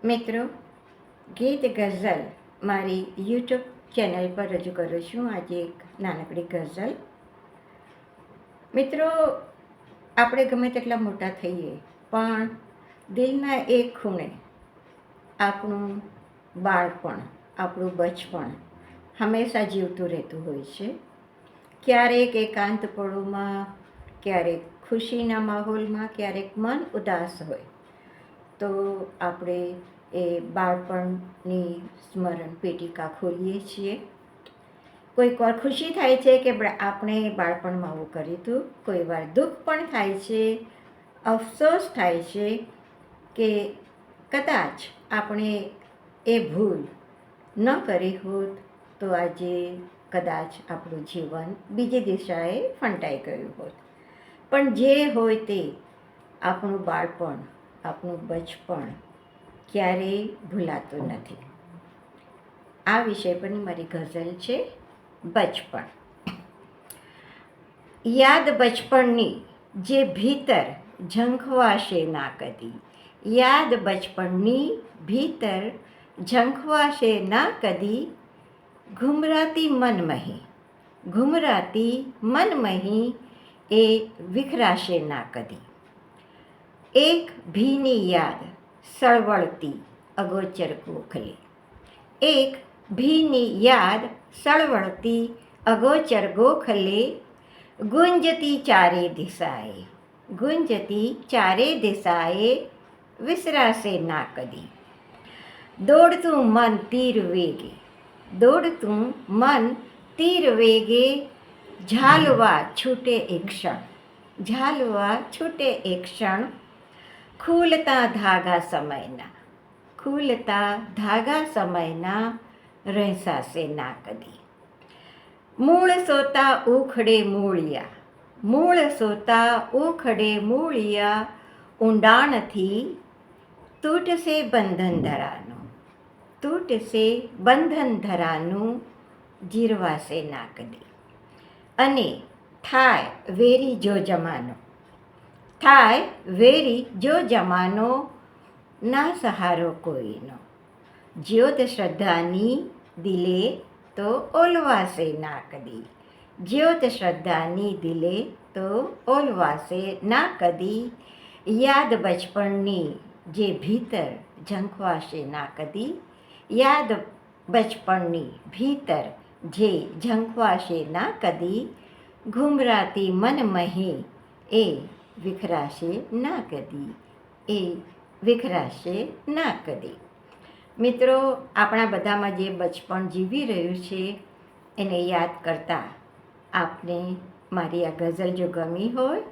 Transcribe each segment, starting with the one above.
મિત્રો, ગીત ગઝલ મારી યુટ્યુબ ચેનલ પર રજૂ કરું છું. આજે એક નાનકડી ગઝલ. મિત્રો, આપણે ગમે તેટલા મોટા થઈએ પણ દિલના એક ખૂણે આપણું બાળપણ, આપણું બચપણ હંમેશા જીવતું રહેતું હોય છે. ક્યારેક એકાંત પળોમાં, ક્યારેક ખુશીના માહોલમાં, ક્યારેક મન ઉદાસ હોય તો આપણે એ બાળપણની સ્મરણ પેટિકા ખોલીએ છીએ. કોઈક વાર ખુશી થાય છે કે આપણે બાળપણમાં આવું કર્યું હતું, કોઈ વાર દુઃખ પણ થાય છે, અફસોસ થાય છે કે કદાચ આપણે એ ભૂલ ન કરી હોત તો આજે કદાચ આપણું જીવન બીજી દિશાએ ફંટાઈ ગયું હોત. પણ જે હોય તે આપણું બાળપણ, આપણું બચપણ ક્યારેય ભૂલાતું નથી. આ વિષય પરની મારી ગઝલ છે, બચપણ. યાદ બચપણની જે ભીતર ઝંખવાશે ના કદી, યાદ બચપણની ભીતર ઝંખવાશે ના કદી, ઘુમરાતી મનમહી, ઘુમરાતી મનમહી એ વિખરાશે ના કદી. એક ભીની યાદ સળવળતી અગોચર ગોખલે, એક ભીની યાદ સળવળતી અગોચર ગોખલે, ગુંજતી ચારે દિશાએ, ગુંજતી ચારે દિશાએ, વિસરાશે ના કદી. દોડતું મન તીર વેગે, દોડતું મન તીર વેગે, ઝાલવા છૂટે એક ક્ષણ, ઝાલવા છૂટે એક ક્ષણ, ખુલતા ધાગા સમયના, ખુલતા ધાગા સમયના, રહેસાશે ના કદી. મૂળ સોતા ઉખડે મૂળિયા, મૂળ સોતા ઉખડે મૂળિયા, ઊંડાણથી તૂટશે બંધન ધરાનું, તૂટશે બંધન ધરાનું, જીરવાશે ના કદી. અને થાય વેરી જો જમાનો, થાય વેરી જો જમાનો, ના સહારો કોઈનો, જ્યોત શ્રદ્ધાની દિલે તો ઓલવાશે ના કદી, જ્યોત શ્રદ્ધાની દિલે તો ઓલવાશે ના કદી. યાદ બચપણની જે ભીતર ઝંખવાશે ના કદી, યાદ બચપણની ભીતર જે ઝંખવાશે ના કદી, ઘુમરાતી મનમહી એ વિખરાશે ના કદી, એ વિખરાશે ના કદી. મિત્રો, આપણા બધામાં જે બચપણ જીવી રહ્યું છે એને યાદ કરતાં આપને મારી આ ગઝલ જો ગમી હોય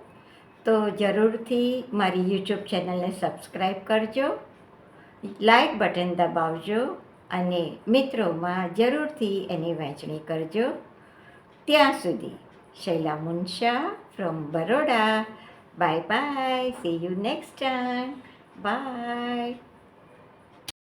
તો જરૂરથી મારી યુટ્યુબ ચેનલને સબસ્ક્રાઈબ કરજો, લાઈક બટન દબાવજો અને મિત્રોમાં જરૂરથી એની વહેંચણી કરજો. ત્યાં સુધી Shaila Munsha from Baroda. Bye bye, see you next time. By.